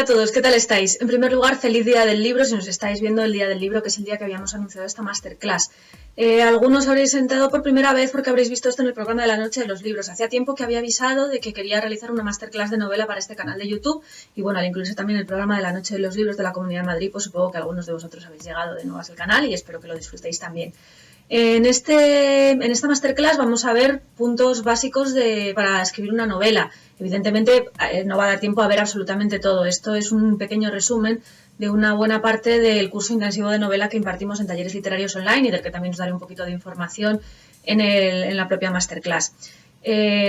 Hola a todos, ¿qué tal estáis? En primer lugar, feliz Día del Libro, si nos estáis viendo el Día del Libro, que es el día que habíamos anunciado esta masterclass. Algunos habréis entrado por primera vez porque habréis visto esto en el programa de la Noche de los Libros. Hacía tiempo que había avisado de que quería realizar una masterclass de novela para este canal de YouTube y bueno, al incluirse también el programa de la Noche de los Libros de la Comunidad de Madrid, pues supongo que algunos de vosotros habéis llegado de nuevas al canal y espero que lo disfrutéis también. En esta masterclass vamos a ver puntos básicos para escribir una novela. Evidentemente no va a dar tiempo a ver absolutamente todo. Esto es un pequeño resumen de una buena parte del curso intensivo de novela que impartimos en Talleres Literarios Online y del que también os daré un poquito de información en la propia masterclass.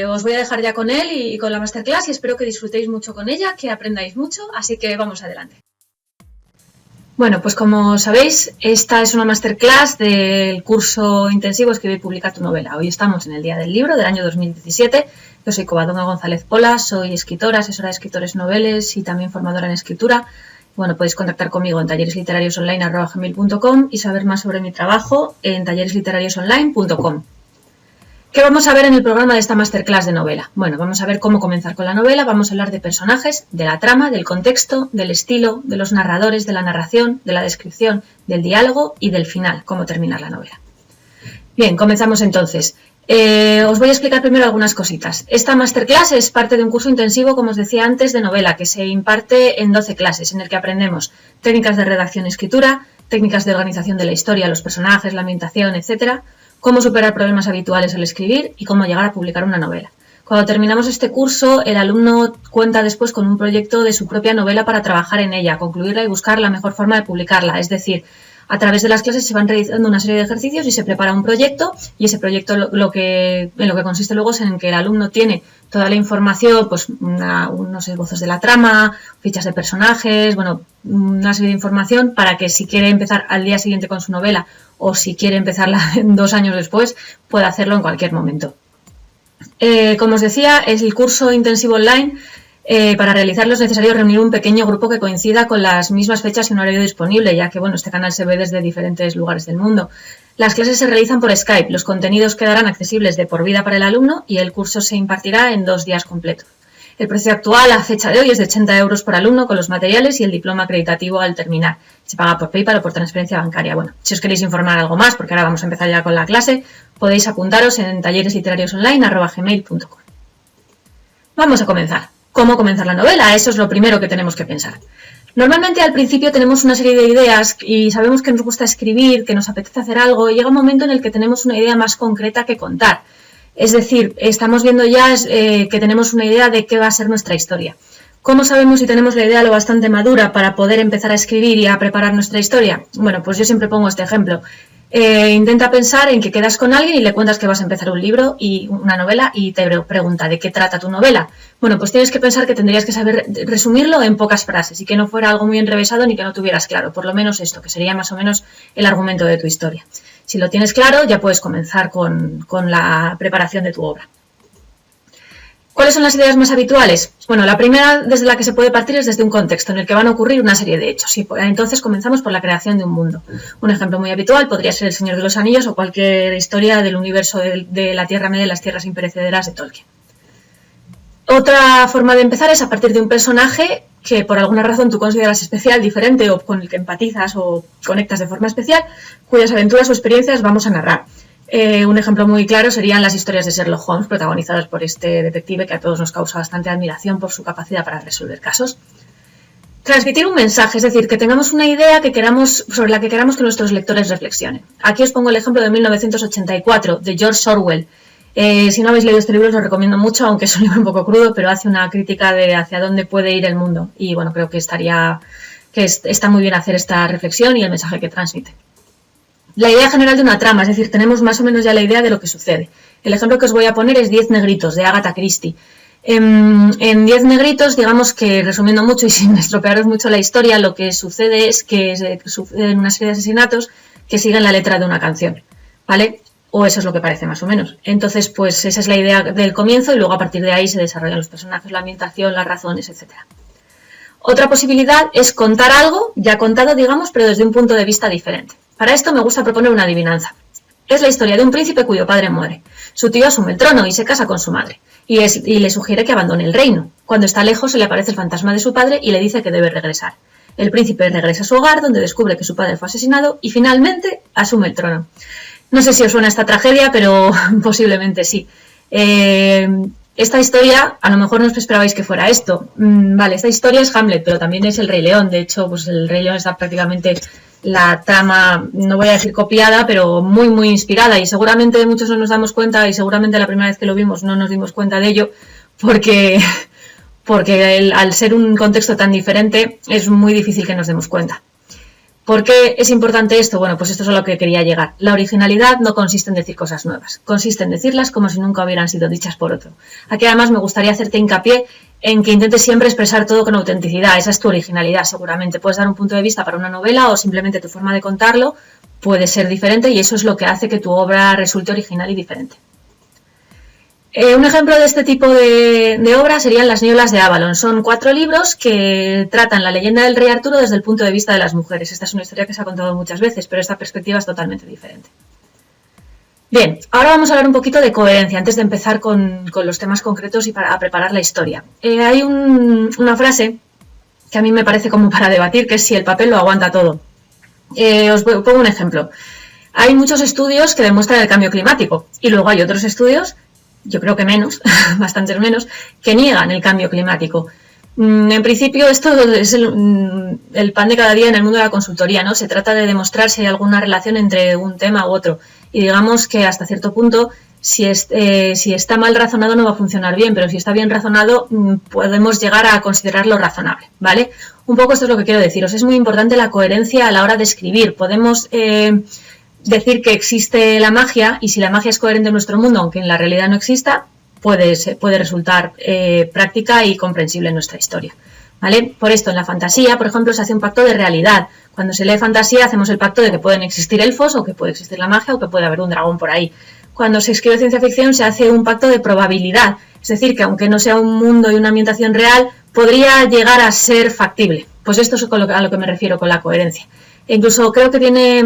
Os voy a dejar ya con él y con la masterclass y espero que disfrutéis mucho con ella, que aprendáis mucho, así que vamos adelante. Bueno, pues como sabéis, esta es una masterclass del curso intensivo Escribe y publica tu novela. Hoy estamos en el Día del Libro del año 2017. Yo soy Covadonga González Pola, soy escritora, asesora de escritores noveles y también formadora en escritura. Bueno, podéis contactar conmigo en talleresliterariosonline@gmail.com y saber más sobre mi trabajo en talleresliterariosonline.com. ¿Qué vamos a ver en el programa de esta masterclass de novela? Bueno, vamos a ver cómo comenzar con la novela, vamos a hablar de personajes, de la trama, del contexto, del estilo, de los narradores, de la narración, de la descripción, del diálogo y del final, cómo terminar la novela. Bien, comenzamos entonces. Os voy a explicar primero algunas cositas. Esta masterclass es parte de un curso intensivo, como os decía antes, de novela, que se imparte en 12 clases, en el que aprendemos técnicas de redacción y escritura, técnicas de organización de la historia, los personajes, la ambientación, etc., cómo superar problemas habituales al escribir y cómo llegar a publicar una novela. Cuando terminamos este curso, el alumno cuenta después con un proyecto de su propia novela para trabajar en ella, concluirla y buscar la mejor forma de publicarla. Es decir, a través de las clases se van realizando una serie de ejercicios y se prepara un proyecto y ese proyecto en lo que consiste luego es en que el alumno tiene toda la información, pues unos esbozos de la trama, fichas de personajes, bueno, una serie de información para que si quiere empezar al día siguiente con su novela o si quiere empezarla 2 años después, pueda hacerlo en cualquier momento. Como os decía, es el curso intensivo online. Para realizarlo es necesario reunir un pequeño grupo que coincida con las mismas fechas y un horario disponible, ya que bueno, este canal se ve desde diferentes lugares del mundo. Las clases se realizan por Skype, los contenidos quedarán accesibles de por vida para el alumno y el curso se impartirá en 2 días completos. El precio actual a fecha de hoy es de 80 euros por alumno con los materiales y el diploma acreditativo al terminar. Se paga por PayPal o por transferencia bancaria. Bueno, si os queréis informar algo más, porque ahora vamos a empezar ya con la clase, podéis apuntaros en talleresliterariosonline@gmail.com. Vamos a comenzar. ¿Cómo comenzar la novela? Eso es lo primero que tenemos que pensar. Normalmente al principio tenemos una serie de ideas y sabemos que nos gusta escribir, que nos apetece hacer algo y llega un momento en el que tenemos una idea más concreta que contar. Es decir, estamos viendo ya que tenemos una idea de qué va a ser nuestra historia. ¿Cómo sabemos si tenemos la idea lo bastante madura para poder empezar a escribir y a preparar nuestra historia? Bueno, pues yo siempre pongo este ejemplo. Intenta pensar en que quedas con alguien y le cuentas que vas a empezar un libro y una novela y te pregunta ¿de qué trata tu novela? Bueno, pues tienes que pensar que tendrías que saber resumirlo en pocas frases y que no fuera algo muy enrevesado ni que no tuvieras claro, por lo menos esto, que sería más o menos el argumento de tu historia. Si lo tienes claro, ya puedes comenzar con la preparación de tu obra. ¿Cuáles son las ideas más habituales? Bueno, la primera desde la que se puede partir es desde un contexto en el que van a ocurrir una serie de hechos. Y entonces comenzamos por la creación de un mundo. Un ejemplo muy habitual podría ser El Señor de los Anillos o cualquier historia del universo de la Tierra Media y las Tierras Imperecederas de Tolkien. Otra forma de empezar es a partir de un personaje que por alguna razón tú consideras especial, diferente o con el que empatizas o conectas de forma especial, cuyas aventuras o experiencias vamos a narrar. Un ejemplo muy claro serían las historias de Sherlock Holmes, protagonizadas por este detective que a todos nos causa bastante admiración por su capacidad para resolver casos. Transmitir un mensaje, es decir, que tengamos una idea sobre la que queramos que nuestros lectores reflexionen. Aquí os pongo el ejemplo de 1984, de George Orwell. Si no habéis leído este libro os lo recomiendo mucho, aunque es un libro un poco crudo, pero hace una crítica de hacia dónde puede ir el mundo. Y bueno, creo que está muy bien hacer esta reflexión y el mensaje que transmite. La idea general de una trama, es decir, tenemos más o menos ya la idea de lo que sucede. El ejemplo que os voy a poner es 10 negritos, de Agatha Christie. En 10 negritos, digamos que, resumiendo mucho y sin estropearos mucho la historia, lo que sucede es que suceden una serie de asesinatos que siguen la letra de una canción, ¿vale? O eso es lo que parece más o menos. Entonces, pues esa es la idea del comienzo y luego a partir de ahí se desarrollan los personajes, la ambientación, las razones, etc. Otra posibilidad es contar algo ya contado, digamos, pero desde un punto de vista diferente. Para esto me gusta proponer una adivinanza. Es la historia de un príncipe cuyo padre muere. Su tío asume el trono y se casa con su madre. y le sugiere que abandone el reino. Cuando está lejos se le aparece el fantasma de su padre y le dice que debe regresar. El príncipe regresa a su hogar, donde descubre que su padre fue asesinado y finalmente asume el trono. No sé si os suena esta tragedia, pero posiblemente sí. Esta historia, a lo mejor no os esperabais que fuera esto. Vale, esta historia es Hamlet, pero también es El Rey León. De hecho, pues El Rey León está prácticamente la trama, no voy a decir copiada, pero muy, muy inspirada. Y seguramente muchos no nos damos cuenta, y seguramente la primera vez que lo vimos no nos dimos cuenta de ello, porque al ser un contexto tan diferente es muy difícil que nos demos cuenta. ¿Por qué es importante esto? Bueno, pues esto es a lo que quería llegar. La originalidad no consiste en decir cosas nuevas, consiste en decirlas como si nunca hubieran sido dichas por otro. Aquí además me gustaría hacerte hincapié en que intentes siempre expresar todo con autenticidad. Esa es tu originalidad, seguramente. Puedes dar un punto de vista para una novela o simplemente tu forma de contarlo puede ser diferente y eso es lo que hace que tu obra resulte original y diferente. Un ejemplo de este tipo de obra serían Las nieblas de Avalon. Son 4 libros que tratan la leyenda del rey Arturo desde el punto de vista de las mujeres. Esta es una historia que se ha contado muchas veces, pero esta perspectiva es totalmente diferente. Bien, ahora vamos a hablar un poquito de coherencia, antes de empezar con los temas concretos y para preparar la historia. Hay una frase que a mí me parece como para debatir, que es si el papel lo aguanta todo. Os pongo un ejemplo. Hay muchos estudios que demuestran el cambio climático y luego hay otros estudios, yo creo que menos, bastantes menos, que niegan el cambio climático. En principio esto es el pan de cada día en el mundo de la consultoría, ¿no? Se trata de demostrar si hay alguna relación entre un tema u otro. Y digamos que hasta cierto punto, si está mal razonado no va a funcionar bien, pero si está bien razonado podemos llegar a considerarlo razonable, ¿vale? Un poco esto es lo que quiero deciros. Es muy importante la coherencia a la hora de escribir. Podemos decir que existe la magia y si la magia es coherente en nuestro mundo, aunque en la realidad no exista, puede resultar práctica y comprensible en nuestra historia, ¿vale? Por esto, en la fantasía, por ejemplo, se hace un pacto de realidad. Cuando se lee fantasía, hacemos el pacto de que pueden existir elfos o que puede existir la magia o que puede haber un dragón por ahí. Cuando se escribe ciencia ficción, se hace un pacto de probabilidad. Es decir, que aunque no sea un mundo y una ambientación real, podría llegar a ser factible. Pues esto es a lo que me refiero con la coherencia. Incluso creo que viene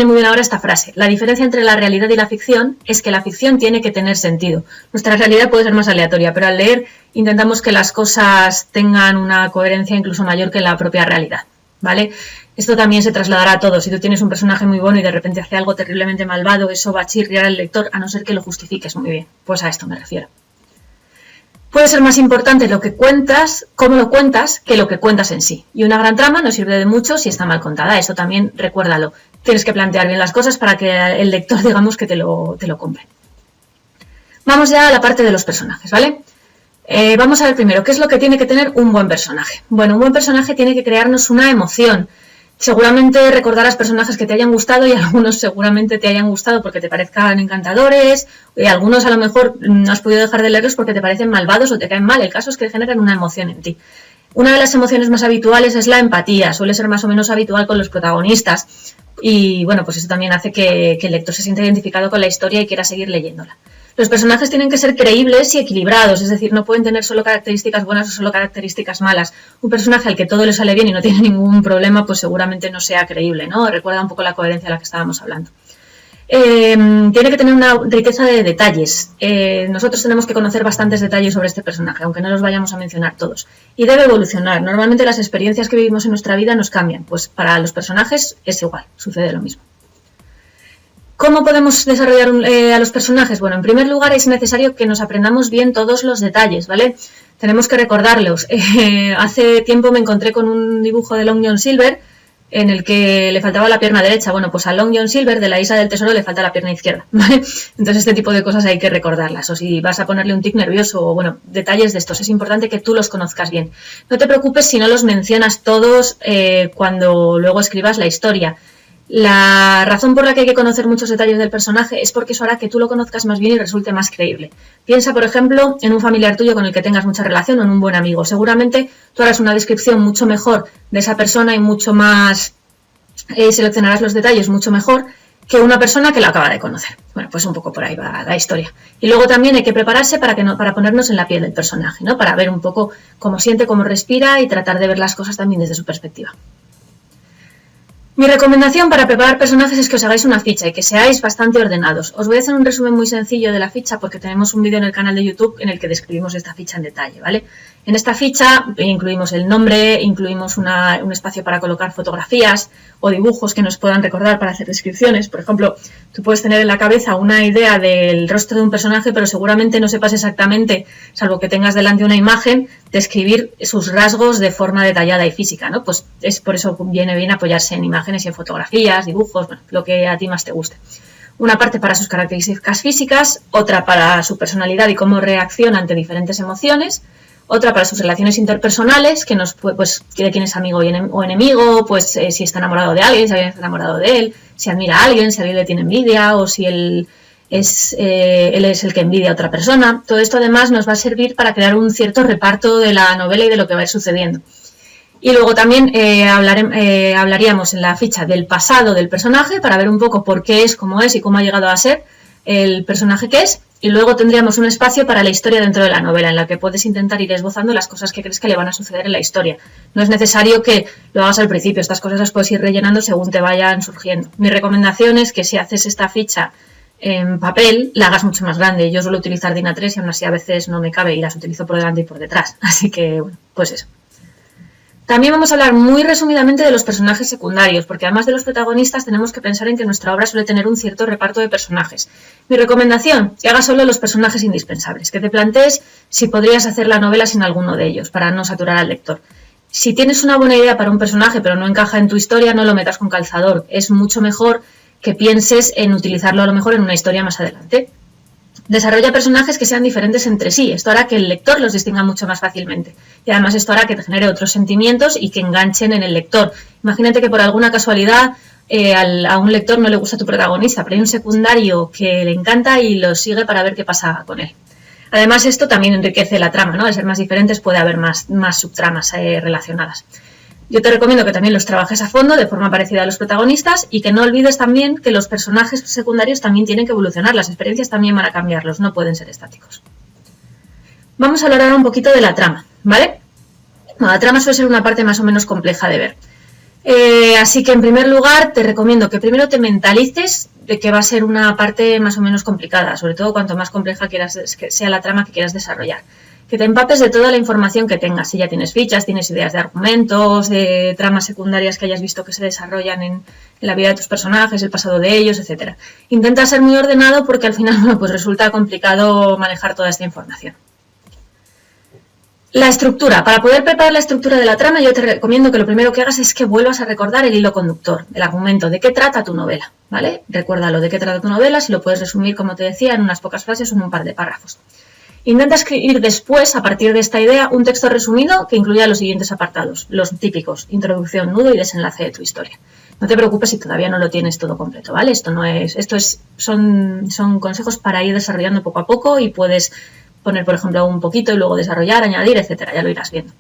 muy bien ahora esta frase. La diferencia entre la realidad y la ficción es que la ficción tiene que tener sentido. Nuestra realidad puede ser más aleatoria, pero al leer intentamos que las cosas tengan una coherencia incluso mayor que la propia realidad, ¿vale? Esto también se trasladará a todo. Si tú tienes un personaje muy bueno y de repente hace algo terriblemente malvado, eso va a chirriar al lector a no ser que lo justifiques muy bien. Pues a esto me refiero. Puede ser más importante lo que cuentas, cómo lo cuentas, que lo que cuentas en sí. Y una gran trama no sirve de mucho si está mal contada. Eso también recuérdalo. Tienes que plantear bien las cosas para que el lector, digamos, que te lo compre. Vamos ya a la parte de los personajes, ¿vale? Vamos a ver primero, ¿qué es lo que tiene que tener un buen personaje? Bueno, un buen personaje tiene que crearnos una emoción. Seguramente recordarás personajes que te hayan gustado y algunos seguramente te hayan gustado porque te parezcan encantadores y algunos a lo mejor no has podido dejar de leerlos porque te parecen malvados o te caen mal. El caso es que generan una emoción en ti. Una de las emociones más habituales es la empatía, suele ser más o menos habitual con los protagonistas y bueno, pues eso también hace que el lector se sienta identificado con la historia y quiera seguir leyéndola. Los personajes tienen que ser creíbles y equilibrados, es decir, no pueden tener solo características buenas o solo características malas. Un personaje al que todo le sale bien y no tiene ningún problema, pues seguramente no sea creíble, ¿no? Recuerda un poco la coherencia de la que estábamos hablando. Tiene que tener una riqueza de detalles. Nosotros tenemos que conocer bastantes detalles sobre este personaje, aunque no los vayamos a mencionar todos. Y debe evolucionar. Normalmente las experiencias que vivimos en nuestra vida nos cambian, pues para los personajes es igual, sucede lo mismo. ¿Cómo podemos desarrollar a los personajes? Bueno, en primer lugar es necesario que nos aprendamos bien todos los detalles, ¿vale? Tenemos que recordarlos. Hace tiempo me encontré con un dibujo de Long John Silver en el que le faltaba la pierna derecha. Bueno, pues a Long John Silver de la Isla del Tesoro le falta la pierna izquierda, ¿vale? Entonces este tipo de cosas hay que recordarlas. O si vas a ponerle un tic nervioso o, bueno, detalles de estos, es importante que tú los conozcas bien. No te preocupes si no los mencionas todos cuando luego escribas la historia. La razón por la que hay que conocer muchos detalles del personaje es porque eso hará que tú lo conozcas más bien y resulte más creíble. Piensa, por ejemplo, en un familiar tuyo con el que tengas mucha relación o en un buen amigo. Seguramente tú harás una descripción mucho mejor de esa persona y mucho más seleccionarás los detalles mucho mejor que una persona que la acaba de conocer. Bueno, pues un poco por ahí va la historia. Y luego también hay que prepararse para ponernos en la piel del personaje, ¿no? Para ver un poco cómo siente, cómo respira y tratar de ver las cosas también desde su perspectiva. Mi recomendación para preparar personajes es que os hagáis una ficha y que seáis bastante ordenados. Os voy a hacer un resumen muy sencillo de la ficha porque tenemos un vídeo en el canal de YouTube en el que describimos esta ficha en detalle, ¿vale? En esta ficha incluimos el nombre, incluimos un espacio para colocar fotografías o dibujos que nos puedan recordar para hacer descripciones. Por ejemplo, tú puedes tener en la cabeza una idea del rostro de un personaje, pero seguramente no sepas exactamente, salvo que tengas delante una imagen, describir sus rasgos de forma detallada y física, ¿no? Pues es por eso viene bien apoyarse en imágenes y en fotografías, dibujos, bueno, lo que a ti más te guste. Una parte para sus características físicas, otra para su personalidad y cómo reacciona ante diferentes emociones, otra para sus relaciones interpersonales, que pues de quién es amigo o enemigo, pues si está enamorado de alguien, si alguien está enamorado de él, si admira a alguien, si alguien le tiene envidia o si él es el que envidia a otra persona. Todo esto además nos va a servir para crear un cierto reparto de la novela y de lo que va a ir sucediendo. Y luego también hablaríamos en la ficha del pasado del personaje para ver un poco por qué es, cómo es y cómo ha llegado a ser el personaje que es. Y luego tendríamos un espacio para la historia dentro de la novela, en la que puedes intentar ir esbozando las cosas que crees que le van a suceder en la historia. No es necesario que lo hagas al principio, estas cosas las puedes ir rellenando según te vayan surgiendo. Mi recomendación es que si haces esta ficha en papel, la hagas mucho más grande. Yo suelo utilizar DIN A3 y aún así a veces no me cabe y las utilizo por delante y por detrás. Así que, bueno, pues eso. También vamos a hablar muy resumidamente de los personajes secundarios, porque además de los protagonistas tenemos que pensar en que nuestra obra suele tener un cierto reparto de personajes. Mi recomendación, que hagas solo los personajes indispensables, que te plantees si podrías hacer la novela sin alguno de ellos, para no saturar al lector. Si tienes una buena idea para un personaje pero no encaja en tu historia, no lo metas con calzador. Es mucho mejor que pienses en utilizarlo a lo mejor en una historia más adelante. Desarrolla personajes que sean diferentes entre sí. Esto hará que el lector los distinga mucho más fácilmente. Y además esto hará que te genere otros sentimientos y que enganchen en el lector. Imagínate que por alguna casualidad a un lector no le gusta tu protagonista, pero hay un secundario que le encanta y lo sigue para ver qué pasa con él. Además esto también enriquece la trama, ¿no? Al ser más diferentes puede haber más subtramas relacionadas. Yo te recomiendo que también los trabajes a fondo de forma parecida a los protagonistas y que no olvides también que los personajes secundarios también tienen que evolucionar, las experiencias también van a cambiarlos, no pueden ser estáticos. Vamos a hablar ahora un poquito de la trama, ¿vale? Bueno, la trama suele ser una parte más o menos compleja de ver. Así que en primer lugar te recomiendo que primero te mentalices de que va a ser una parte más o menos complicada, sobre todo cuanto más compleja sea la trama que quieras desarrollar. Que te empapes de toda la información que tengas, si ya tienes fichas, tienes ideas de argumentos, de tramas secundarias que hayas visto que se desarrollan en la vida de tus personajes, el pasado de ellos, etc. Intenta ser muy ordenado porque al final, bueno, pues resulta complicado manejar toda esta información. La estructura. Para poder preparar la estructura de la trama, yo te recomiendo que lo primero que hagas es que vuelvas a recordar el hilo conductor, el argumento, de qué trata tu novela, ¿vale? Recuérdalo, de qué trata tu novela, si lo puedes resumir, como te decía, en unas pocas frases o en un par de párrafos. Intenta escribir después, a partir de esta idea, un texto resumido que incluya los siguientes apartados, los típicos, introducción, nudo y desenlace de tu historia. No te preocupes si todavía no lo tienes todo completo, ¿vale? Son consejos para ir desarrollando poco a poco y puedes poner, por ejemplo, un poquito y luego desarrollar, añadir, etcétera, ya lo irás viendo.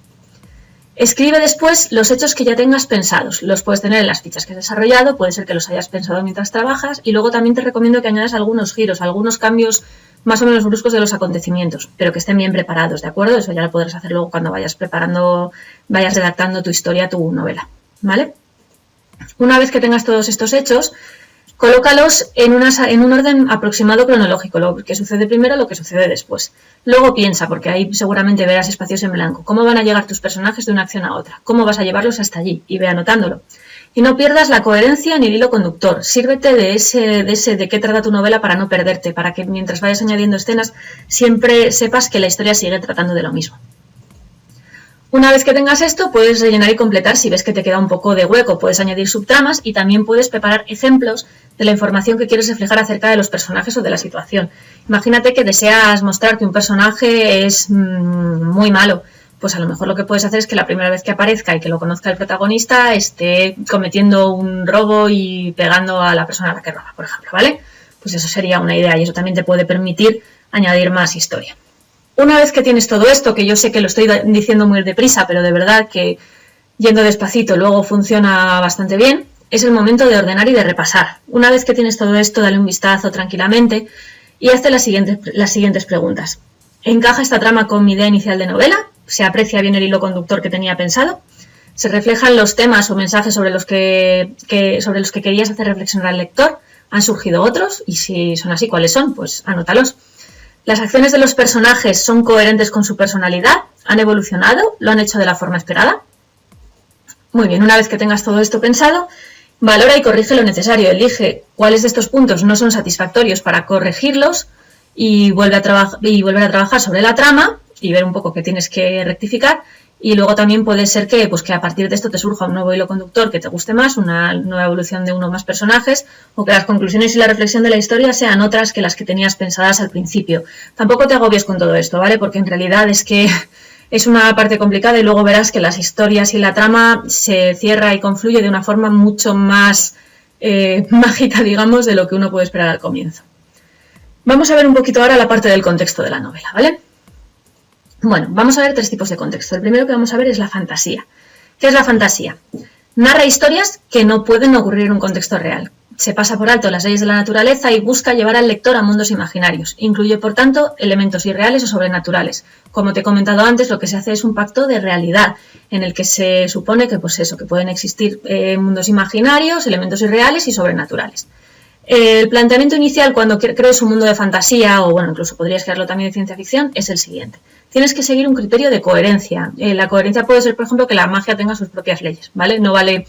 Escribe después los hechos que ya tengas pensados. Los puedes tener en las fichas que has desarrollado, puede ser que los hayas pensado mientras trabajas y luego también te recomiendo que añadas algunos giros, algunos cambios más o menos bruscos de los acontecimientos, pero que estén bien preparados, ¿de acuerdo? Eso ya lo podrás hacer luego cuando vayas redactando tu historia, tu novela, ¿vale? Una vez que tengas todos estos hechos, colócalos en un orden aproximado cronológico, lo que sucede primero, lo que sucede después. Luego piensa, porque ahí seguramente verás espacios en blanco, cómo van a llegar tus personajes de una acción a otra, cómo vas a llevarlos hasta allí, y ve anotándolo. Y no pierdas la coherencia ni el hilo conductor. Sírvete de qué trata tu novela para no perderte, para que mientras vayas añadiendo escenas siempre sepas que la historia sigue tratando de lo mismo. Una vez que tengas esto, puedes rellenar y completar si ves que te queda un poco de hueco. Puedes añadir subtramas y también puedes preparar ejemplos de la información que quieres reflejar acerca de los personajes o de la situación. Imagínate que deseas mostrar que un personaje es muy malo. Pues a lo mejor lo que puedes hacer es que la primera vez que aparezca y que lo conozca el protagonista esté cometiendo un robo y pegando a la persona a la que roba, por ejemplo, ¿vale? Pues eso sería una idea y eso también te puede permitir añadir más historia. Una vez que tienes todo esto, que yo sé que lo estoy diciendo muy deprisa, pero de verdad que yendo despacito luego funciona bastante bien, es el momento de ordenar y de repasar. Una vez que tienes todo esto, dale un vistazo tranquilamente y hazte las siguientes preguntas. ¿Encaja esta trama con mi idea inicial de novela? ¿Se aprecia bien el hilo conductor que tenía pensado? ¿Se reflejan los temas o mensajes sobre los que querías hacer reflexionar al lector? ¿Han surgido otros? Y si son así, ¿cuáles son? Pues anótalos. ¿Las acciones de los personajes son coherentes con su personalidad? ¿Han evolucionado? ¿Lo han hecho de la forma esperada? Muy bien, una vez que tengas todo esto pensado, valora y corrige lo necesario. Elige cuáles de estos puntos no son satisfactorios para corregirlos y vuelve a trabajar sobre la trama y ver un poco qué tienes que rectificar. Y luego también puede ser que a partir de esto te surja un nuevo hilo conductor que te guste más, una nueva evolución de uno o más personajes, o que las conclusiones y la reflexión de la historia sean otras que las que tenías pensadas al principio. Tampoco te agobies con todo esto, ¿vale? Porque en realidad es que es una parte complicada y luego verás que las historias y la trama se cierra y confluye de una forma mucho más mágica, digamos, de lo que uno puede esperar al comienzo. Vamos a ver un poquito ahora la parte del contexto de la novela, ¿vale? Bueno, vamos a ver 3 tipos de contexto. El primero que vamos a ver es la fantasía. ¿Qué es la fantasía? Narra historias que no pueden ocurrir en un contexto real. Se pasa por alto las leyes de la naturaleza y busca llevar al lector a mundos imaginarios. Incluye, por tanto, elementos irreales o sobrenaturales. Como te he comentado antes, lo que se hace es un pacto de realidad, en el que se supone que, que pueden existir mundos imaginarios, elementos irreales y sobrenaturales. El planteamiento inicial cuando crees un mundo de fantasía, o bueno, incluso podrías crearlo también de ciencia ficción, es el siguiente. Tienes que seguir un criterio de coherencia. La coherencia puede ser, por ejemplo, que la magia tenga sus propias leyes, ¿vale? No vale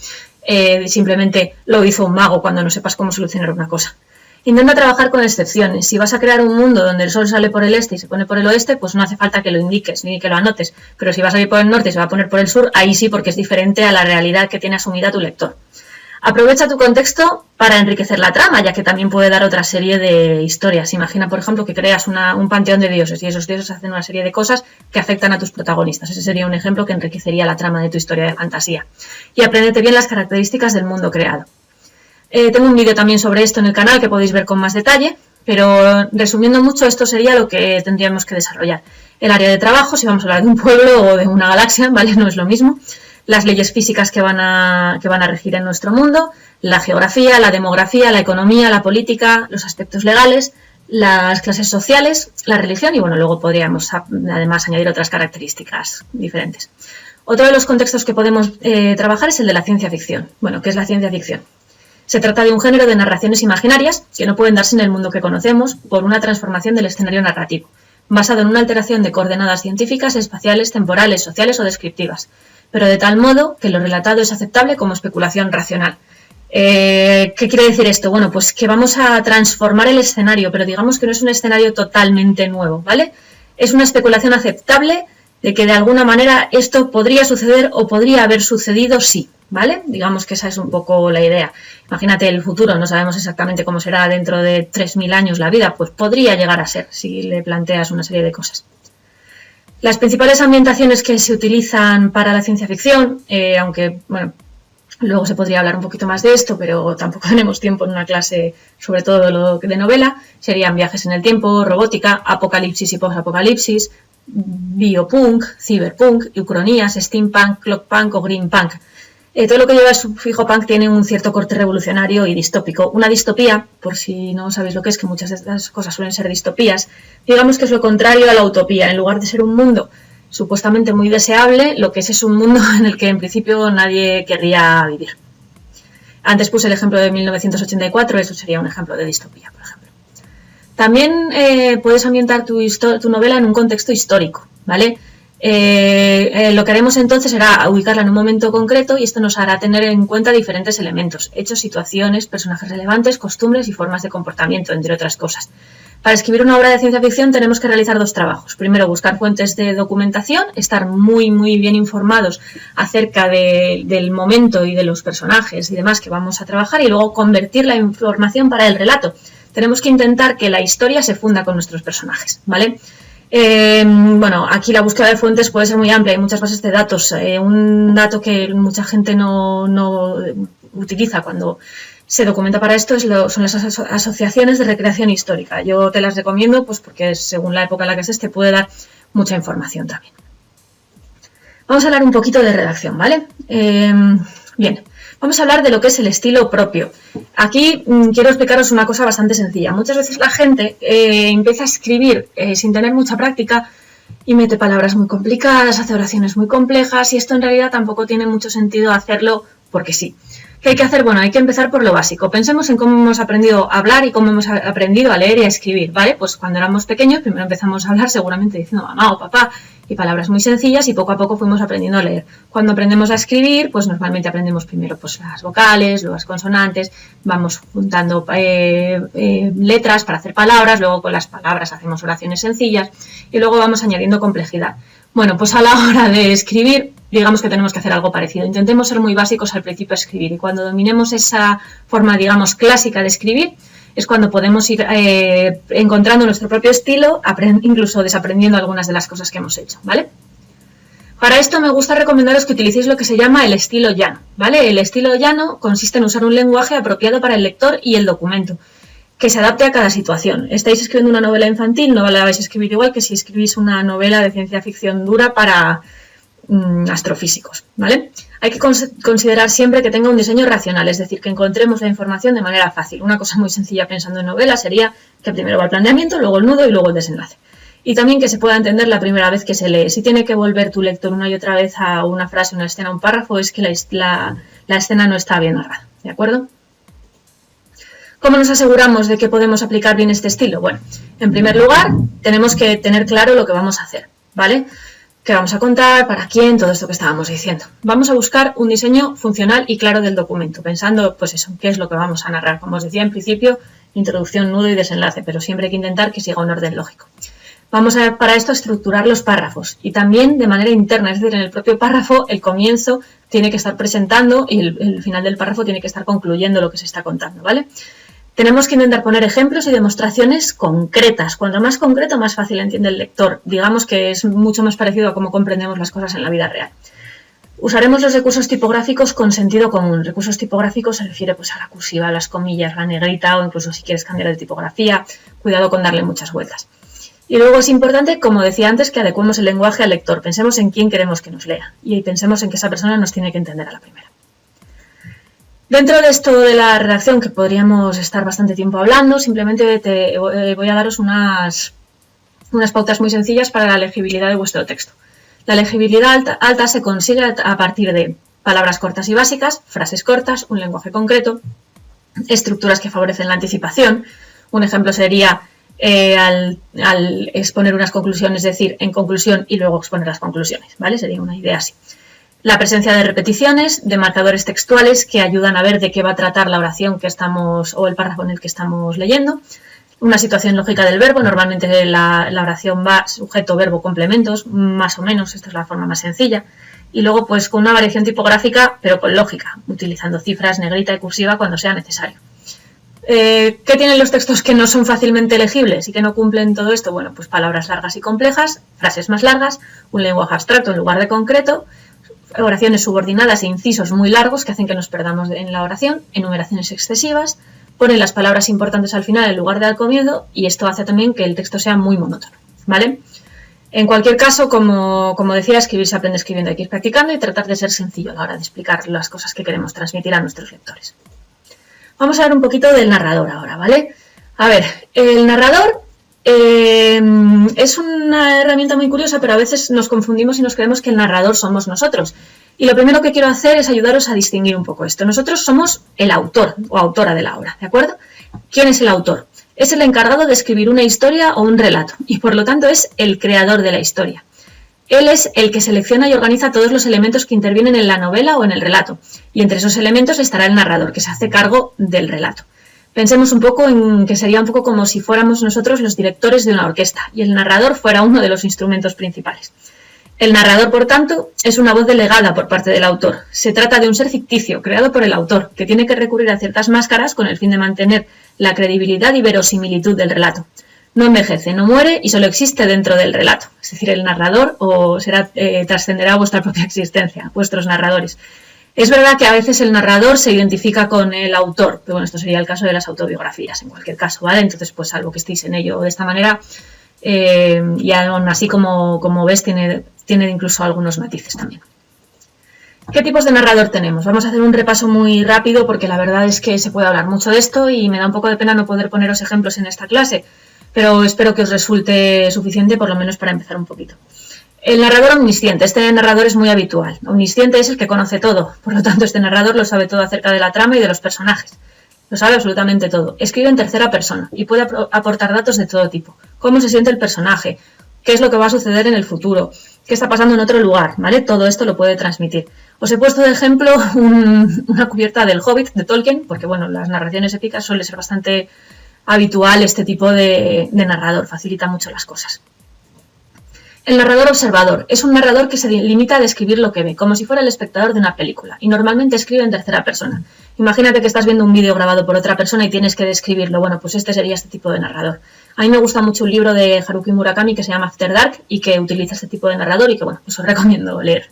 simplemente lo hizo un mago cuando no sepas cómo solucionar una cosa. Intenta trabajar con excepciones. Si vas a crear un mundo donde el sol sale por el este y se pone por el oeste, pues no hace falta que lo indiques ni que lo anotes. Pero si va a salir por el norte y se va a poner por el sur, ahí sí, porque es diferente a la realidad que tiene asumida tu lector. Aprovecha tu contexto para enriquecer la trama, ya que también puede dar otra serie de historias. Imagina, por ejemplo, que creas un panteón de dioses y esos dioses hacen una serie de cosas que afectan a tus protagonistas. Ese sería un ejemplo que enriquecería la trama de tu historia de fantasía. Y apréndete bien las características del mundo creado. Tengo un vídeo también sobre esto en el canal que podéis ver con más detalle, pero resumiendo mucho, esto sería lo que tendríamos que desarrollar. El área de trabajo, si vamos a hablar de un pueblo o de una galaxia, ¿vale? No es lo mismo. Las leyes físicas que van a regir en nuestro mundo, la geografía, la demografía, la economía, la política, los aspectos legales, las clases sociales, la religión y bueno, luego podríamos además añadir otras características diferentes. Otro de los contextos que podemos trabajar es el de la ciencia ficción. Bueno, ¿qué es la ciencia ficción? Se trata de un género de narraciones imaginarias que no pueden darse en el mundo que conocemos por una transformación del escenario narrativo, basado en una alteración de coordenadas científicas, espaciales, temporales, sociales o descriptivas, pero de tal modo que lo relatado es aceptable como especulación racional. ¿Qué quiere decir esto? Bueno, pues que vamos a transformar el escenario, pero digamos que no es un escenario totalmente nuevo, ¿vale? Es una especulación aceptable de que de alguna manera esto podría suceder o podría haber sucedido sí, ¿vale? Digamos que esa es un poco la idea. Imagínate el futuro, no sabemos exactamente cómo será dentro de 3000 años la vida, pues podría llegar a ser si le planteas una serie de cosas. Las principales ambientaciones que se utilizan para la ciencia ficción, aunque, bueno, luego se podría hablar un poquito más de esto, pero tampoco tenemos tiempo en una clase sobre todo lo de novela, serían viajes en el tiempo, robótica, apocalipsis y post-apocalipsis, biopunk, cyberpunk, ucronías, steampunk, clockpunk o greenpunk. Todo lo que lleva el sufijo punk tiene un cierto corte revolucionario y distópico. Una distopía, por si no sabéis lo que es, que muchas de estas cosas suelen ser distopías, digamos que es lo contrario a la utopía. En lugar de ser un mundo supuestamente muy deseable, lo que es un mundo en el que en principio nadie querría vivir. Antes puse el ejemplo de 1984, eso sería un ejemplo de distopía, por ejemplo. También puedes ambientar tu novela en un contexto histórico, ¿vale? Lo que haremos entonces será ubicarla en un momento concreto y esto nos hará tener en cuenta diferentes elementos, hechos, situaciones, personajes relevantes, costumbres y formas de comportamiento, entre otras cosas. Para escribir una obra de ciencia ficción tenemos que realizar 2 trabajos. Primero, buscar fuentes de documentación, estar muy bien informados acerca del momento y de los personajes y demás que vamos a trabajar y luego convertir la información para el relato. Tenemos que intentar que la historia se funda con nuestros personajes, ¿vale? Bueno, aquí la búsqueda de fuentes puede ser muy amplia, hay muchas bases de datos. Un dato que mucha gente no utiliza cuando se documenta para esto son las asociaciones de recreación histórica. Yo te las recomiendo pues porque según la época en la que estés te puede dar mucha información también. Vamos a hablar un poquito de redacción, ¿vale? Bien. Vamos a hablar de lo que es el estilo propio. Aquí quiero explicaros una cosa bastante sencilla. Muchas veces la gente empieza a escribir sin tener mucha práctica y mete palabras muy complicadas, hace oraciones muy complejas y esto en realidad tampoco tiene mucho sentido hacerlo porque sí. ¿Qué hay que hacer? Bueno, hay que empezar por lo básico. Pensemos en cómo hemos aprendido a hablar y cómo hemos aprendido a leer y a escribir, ¿vale? Pues cuando éramos pequeños primero empezamos a hablar seguramente diciendo mamá o papá y palabras muy sencillas y poco a poco fuimos aprendiendo a leer. Cuando aprendemos a escribir, pues normalmente aprendemos primero pues las vocales, luego las consonantes, vamos juntando letras para hacer palabras, luego con las palabras hacemos oraciones sencillas y luego vamos añadiendo complejidad. Bueno, pues a la hora de escribir, digamos que tenemos que hacer algo parecido. Intentemos ser muy básicos al principio de escribir y cuando dominemos esa forma, digamos, clásica de escribir, es cuando podemos ir encontrando nuestro propio estilo, incluso desaprendiendo algunas de las cosas que hemos hecho, ¿vale? Para esto me gusta recomendaros que utilicéis lo que se llama el estilo llano, ¿vale? El estilo llano consiste en usar un lenguaje apropiado para el lector y el documento, que se adapte a cada situación. Estáis escribiendo una novela infantil, no la vais a escribir igual que si escribís una novela de ciencia ficción dura para astrofísicos, ¿vale? Hay que considerar siempre que tenga un diseño racional, es decir, que encontremos la información de manera fácil. Una cosa muy sencilla pensando en novela sería que primero va el planteamiento, luego el nudo y luego el desenlace. Y también que se pueda entender la primera vez que se lee. Si tiene que volver tu lector una y otra vez a una frase, una escena, un párrafo, es que la escena no está bien narrada, ¿de acuerdo? ¿Cómo nos aseguramos de que podemos aplicar bien este estilo? Bueno, en primer lugar, tenemos que tener claro lo que vamos a hacer, ¿vale? ¿Qué vamos a contar? ¿Para quién? Todo esto que estábamos diciendo. Vamos a buscar un diseño funcional y claro del documento, pensando, pues eso, qué es lo que vamos a narrar. Como os decía en principio, introducción, nudo y desenlace, pero siempre hay que intentar que siga un orden lógico. Vamos a, para esto, estructurar los párrafos y también de manera interna, es decir, en el propio párrafo, el comienzo tiene que estar presentando y el final del párrafo tiene que estar concluyendo lo que se está contando, ¿vale? Tenemos que intentar poner ejemplos y demostraciones concretas. Cuanto más concreto, más fácil entiende el lector. Digamos que es mucho más parecido a cómo comprendemos las cosas en la vida real. Usaremos los recursos tipográficos con sentido común. Recursos tipográficos se refiere pues, a la cursiva, las comillas, la negrita o incluso si quieres cambiar de tipografía. Cuidado con darle muchas vueltas. Y luego es importante, como decía antes, que adecuemos el lenguaje al lector. Pensemos en quién queremos que nos lea y pensemos en que esa persona nos tiene que entender a la primera. Dentro de esto de la redacción, que podríamos estar bastante tiempo hablando, simplemente voy a daros unas pautas muy sencillas para la legibilidad de vuestro texto. La legibilidad alta se consigue a partir de palabras cortas y básicas, frases cortas, un lenguaje concreto, estructuras que favorecen la anticipación. Un ejemplo sería al exponer unas conclusiones, es decir, en conclusión y luego exponer las conclusiones, ¿vale? Sería una idea así. La presencia de repeticiones, de marcadores textuales que ayudan a ver de qué va a tratar la oración que estamos o el párrafo en el que estamos leyendo. Una situación lógica del verbo, normalmente la oración va sujeto, verbo, complementos, más o menos, esta es la forma más sencilla. Y luego pues con una variación tipográfica, pero con lógica, utilizando cifras, negrita y cursiva cuando sea necesario. ¿Qué tienen los textos que no son fácilmente legibles y que no cumplen todo esto? Bueno, pues palabras largas y complejas, frases más largas, un lenguaje abstracto en lugar de concreto, oraciones subordinadas e incisos muy largos que hacen que nos perdamos en la oración, enumeraciones excesivas, ponen las palabras importantes al final en lugar de al comienzo y esto hace también que el texto sea muy monótono, ¿vale? En cualquier caso, como decía, escribir se aprende escribiendo, hay que ir practicando y tratar de ser sencillo a la hora de explicar las cosas que queremos transmitir a nuestros lectores. Vamos a ver un poquito del narrador ahora, ¿vale? A ver, el narrador es una herramienta muy curiosa, pero a veces nos confundimos y nos creemos que el narrador somos nosotros. Y lo primero que quiero hacer es ayudaros a distinguir un poco esto. Nosotros somos el autor o autora de la obra, ¿de acuerdo? ¿Quién es el autor? Es el encargado de escribir una historia o un relato y por lo tanto es el creador de la historia. Él es el que selecciona y organiza todos los elementos que intervienen en la novela o en el relato y entre esos elementos estará el narrador que se hace cargo del relato. Pensemos un poco en que sería un poco como si fuéramos nosotros los directores de una orquesta y el narrador fuera uno de los instrumentos principales. El narrador, por tanto, es una voz delegada por parte del autor. Se trata de un ser ficticio, creado por el autor, que tiene que recurrir a ciertas máscaras con el fin de mantener la credibilidad y verosimilitud del relato. No envejece, no muere y solo existe dentro del relato. Es decir, el narrador trascenderá vuestra propia existencia, vuestros narradores. Es verdad que a veces el narrador se identifica con el autor, pero bueno, esto sería el caso de las autobiografías, en cualquier caso, ¿vale? Entonces, pues salvo que estéis en ello de esta manera, y aún así, como ves, tiene incluso algunos matices también. ¿Qué tipos de narrador tenemos? Vamos a hacer un repaso muy rápido porque la verdad es que se puede hablar mucho de esto y me da un poco de pena no poder poneros ejemplos en esta clase, pero espero que os resulte suficiente por lo menos para empezar un poquito. El narrador omnisciente. Este narrador es muy habitual. Omnisciente es el que conoce todo, por lo tanto este narrador lo sabe todo acerca de la trama y de los personajes. Lo sabe absolutamente todo. Escribe en tercera persona y puede aportar datos de todo tipo. Cómo se siente el personaje, qué es lo que va a suceder en el futuro, qué está pasando en otro lugar, ¿vale? Todo esto lo puede transmitir. Os he puesto de ejemplo una cubierta del Hobbit de Tolkien, porque bueno, las narraciones épicas suele ser bastante habitual este tipo de narrador, facilita mucho las cosas. El narrador observador es un narrador que se limita a describir lo que ve, como si fuera el espectador de una película, y normalmente escribe en tercera persona. Imagínate que estás viendo un vídeo grabado por otra persona y tienes que describirlo. Bueno, pues este sería este tipo de narrador. A mí me gusta mucho un libro de Haruki Murakami que se llama After Dark y que utiliza este tipo de narrador y que, bueno, pues os recomiendo leer.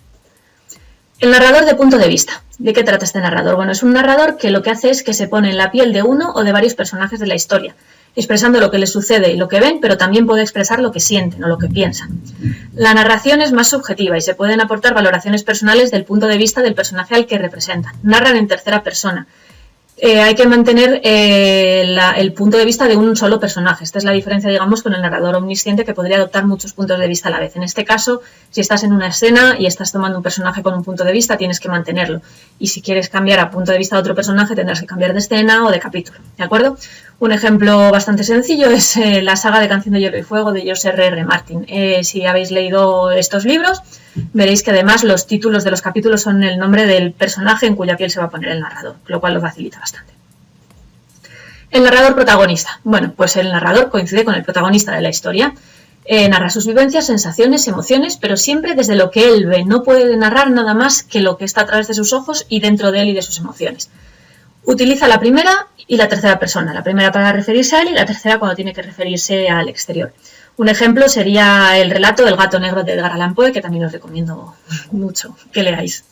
El narrador de punto de vista. ¿De qué trata este narrador? Bueno, es un narrador que lo que hace es que se pone en la piel de uno o de varios personajes de la historia, expresando lo que les sucede y lo que ven, pero también puede expresar lo que sienten o lo que piensan. La narración es más subjetiva y se pueden aportar valoraciones personales del punto de vista del personaje al que representan. Narran en tercera persona. Hay que mantener el punto de vista de un solo personaje. Esta es la diferencia, digamos, con el narrador omnisciente, que podría adoptar muchos puntos de vista a la vez. En este caso, si estás en una escena y estás tomando un personaje con un punto de vista, tienes que mantenerlo. Y si quieres cambiar a punto de vista de otro personaje, tendrás que cambiar de escena o de capítulo. ¿De acuerdo? Un ejemplo bastante sencillo es la saga de Canción de Hielo y Fuego de George R.R. Martin. Si habéis leído estos libros, veréis que además los títulos de los capítulos son el nombre del personaje en cuya piel se va a poner el narrador, lo cual lo facilita bastante. El narrador protagonista. Bueno, pues el narrador coincide con el protagonista de la historia. Narra sus vivencias, sensaciones, emociones, pero siempre desde lo que él ve. No puede narrar nada más que lo que está a través de sus ojos y dentro de él y de sus emociones. Utiliza la primera y la tercera persona. La primera para referirse a él y la tercera cuando tiene que referirse al exterior. Un ejemplo sería el relato del gato negro de Edgar Allan Poe, que también os recomiendo mucho que leáis.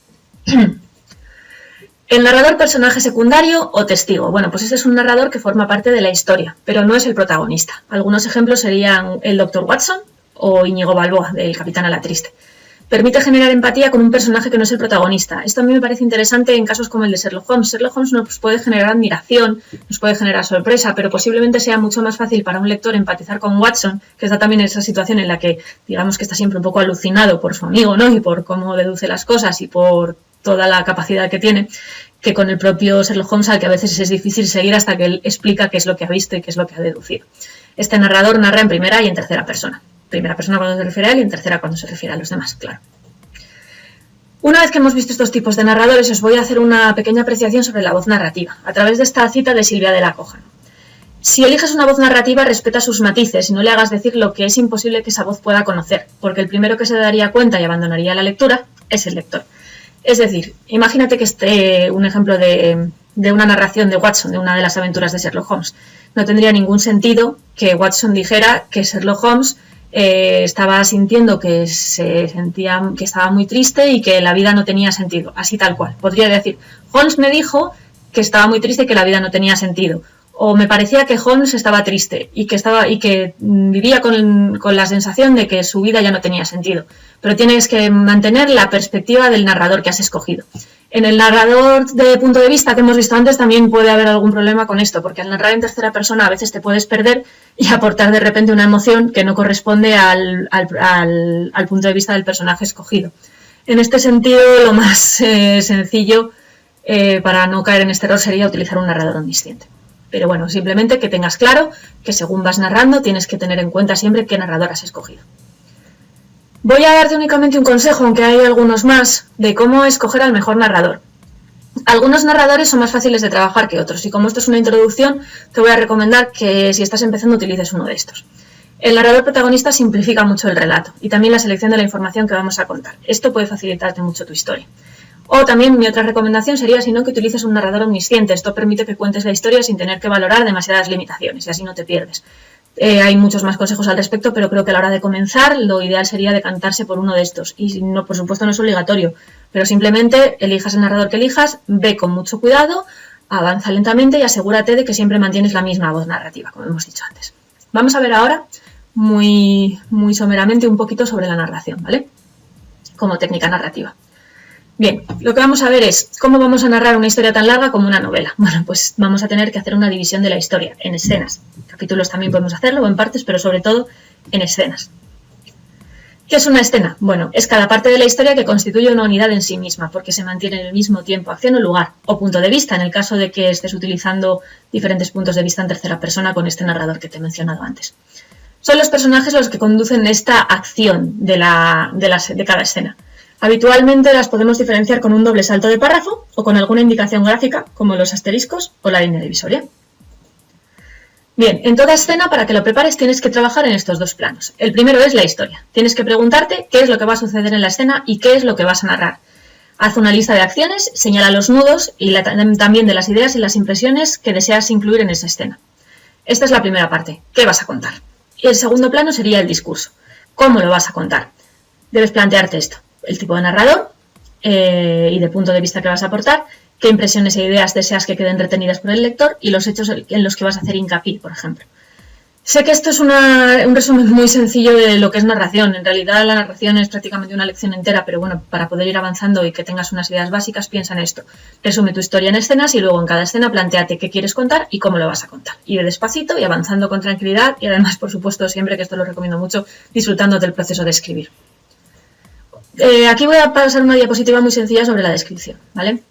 El narrador personaje secundario o testigo. Bueno, pues ese es un narrador que forma parte de la historia, pero no es el protagonista. Algunos ejemplos serían el Dr. Watson o Íñigo Balboa, del Capitán Alatriste. Permite generar empatía con un personaje que no es el protagonista. Esto a mí me parece interesante en casos como el de Sherlock Holmes. Sherlock Holmes nos puede generar admiración, nos puede generar sorpresa, pero posiblemente sea mucho más fácil para un lector empatizar con Watson, que está también en esa situación en la que, digamos que está siempre un poco alucinado por su amigo, ¿no? Y por cómo deduce las cosas y por toda la capacidad que tiene, que con el propio Sherlock Holmes, al que a veces es difícil seguir hasta que él explica qué es lo que ha visto y qué es lo que ha deducido. Este narrador narra en primera y en tercera persona. Primera persona cuando se refiere a él y en tercera cuando se refiere a los demás, claro. Una vez que hemos visto estos tipos de narradores, os voy a hacer una pequeña apreciación sobre la voz narrativa, a través de esta cita de Silvia de la Coja. Si eliges una voz narrativa, respeta sus matices y no le hagas decir lo que es imposible que esa voz pueda conocer, porque el primero que se daría cuenta y abandonaría la lectura es el lector. Es decir, imagínate que esté un ejemplo de una narración de Watson, de una de las aventuras de Sherlock Holmes. No tendría ningún sentido que Watson dijera que Sherlock Holmes estaba sintiendo que se sentía que estaba muy triste y que la vida no tenía sentido, así tal cual. Podría decir, Holmes me dijo que estaba muy triste y que la vida no tenía sentido. O me parecía que Holmes estaba triste y que vivía con la sensación de que su vida ya no tenía sentido. Pero tienes que mantener la perspectiva del narrador que has escogido. En el narrador de punto de vista que hemos visto antes también puede haber algún problema con esto, porque al narrar en tercera persona a veces te puedes perder y aportar de repente una emoción que no corresponde al punto de vista del personaje escogido. En este sentido, lo más sencillo para no caer en este error sería utilizar un narrador omnisciente. Pero bueno, simplemente que tengas claro que según vas narrando tienes que tener en cuenta siempre qué narrador has escogido. Voy a darte únicamente un consejo, aunque hay algunos más, de cómo escoger al mejor narrador. Algunos narradores son más fáciles de trabajar que otros y como esto es una introducción, te voy a recomendar que si estás empezando utilices uno de estos. El narrador protagonista simplifica mucho el relato y también la selección de la información que vamos a contar. Esto puede facilitarte mucho tu historia. O también mi otra recomendación sería, si no, que utilices un narrador omnisciente. Esto permite que cuentes la historia sin tener que valorar demasiadas limitaciones y así no te pierdes. Hay muchos más consejos al respecto, pero creo que a la hora de comenzar lo ideal sería decantarse por uno de estos. Y no, por supuesto no es obligatorio, pero simplemente elijas el narrador que elijas, ve con mucho cuidado, avanza lentamente y asegúrate de que siempre mantienes la misma voz narrativa, como hemos dicho antes. Vamos a ver ahora muy someramente un poquito sobre la narración, ¿vale? Como técnica narrativa. Bien, lo que vamos a ver es cómo vamos a narrar una historia tan larga como una novela. Bueno, pues vamos a tener que hacer una división de la historia en escenas. Capítulos también podemos hacerlo, o en partes, pero sobre todo en escenas. ¿Qué es una escena? Bueno, es cada parte de la historia que constituye una unidad en sí misma, porque se mantiene en el mismo tiempo, acción o lugar, o punto de vista, en el caso de que estés utilizando diferentes puntos de vista en tercera persona con este narrador que te he mencionado antes. Son los personajes los que conducen esta acción de cada escena. Habitualmente las podemos diferenciar con un doble salto de párrafo o con alguna indicación gráfica, como los asteriscos o la línea divisoria. Bien, en toda escena, para que lo prepares, tienes que trabajar en estos dos planos. El primero es la historia. Tienes que preguntarte qué es lo que va a suceder en la escena y qué es lo que vas a narrar. Haz una lista de acciones, señala los nudos y también de las ideas y las impresiones que deseas incluir en esa escena. Esta es la primera parte. ¿Qué vas a contar? Y el segundo plano sería el discurso. ¿Cómo lo vas a contar? Debes plantearte esto. El tipo de narrador y de punto de vista que vas a aportar, qué impresiones e ideas deseas que queden retenidas por el lector y los hechos en los que vas a hacer hincapié, por ejemplo. Sé que esto es un resumen muy sencillo de lo que es narración. En realidad la narración es prácticamente una lección entera, pero bueno, para poder ir avanzando y que tengas unas ideas básicas, piensa en esto. Resume tu historia en escenas y luego en cada escena plantéate qué quieres contar y cómo lo vas a contar. Y ve despacito y avanzando con tranquilidad y además, por supuesto, siempre, que esto lo recomiendo mucho, disfrutando del proceso de escribir. Aquí voy a pasar una diapositiva muy sencilla sobre la descripción, ¿vale?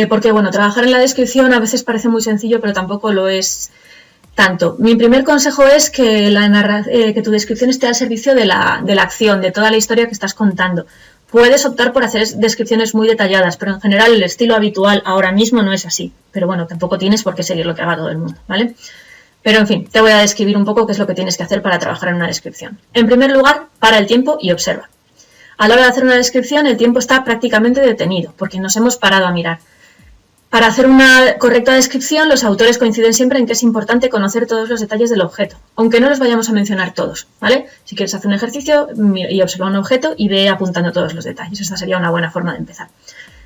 Porque, bueno, trabajar en la descripción a veces parece muy sencillo, pero tampoco lo es tanto. Mi primer consejo es que tu descripción esté al servicio de la acción, de toda la historia que estás contando. Puedes optar por hacer descripciones muy detalladas, pero en general el estilo habitual ahora mismo no es así. Pero bueno, tampoco tienes por qué seguir lo que haga todo el mundo, ¿vale? Pero en fin, te voy a describir un poco qué es lo que tienes que hacer para trabajar en una descripción. En primer lugar, para el tiempo y observa. A la hora de hacer una descripción, el tiempo está prácticamente detenido, porque nos hemos parado a mirar. Para hacer una correcta descripción, los autores coinciden siempre en que es importante conocer todos los detalles del objeto, aunque no los vayamos a mencionar todos, ¿vale? Si quieres hacer un ejercicio y observa un objeto y ve apuntando todos los detalles. Esta sería una buena forma de empezar.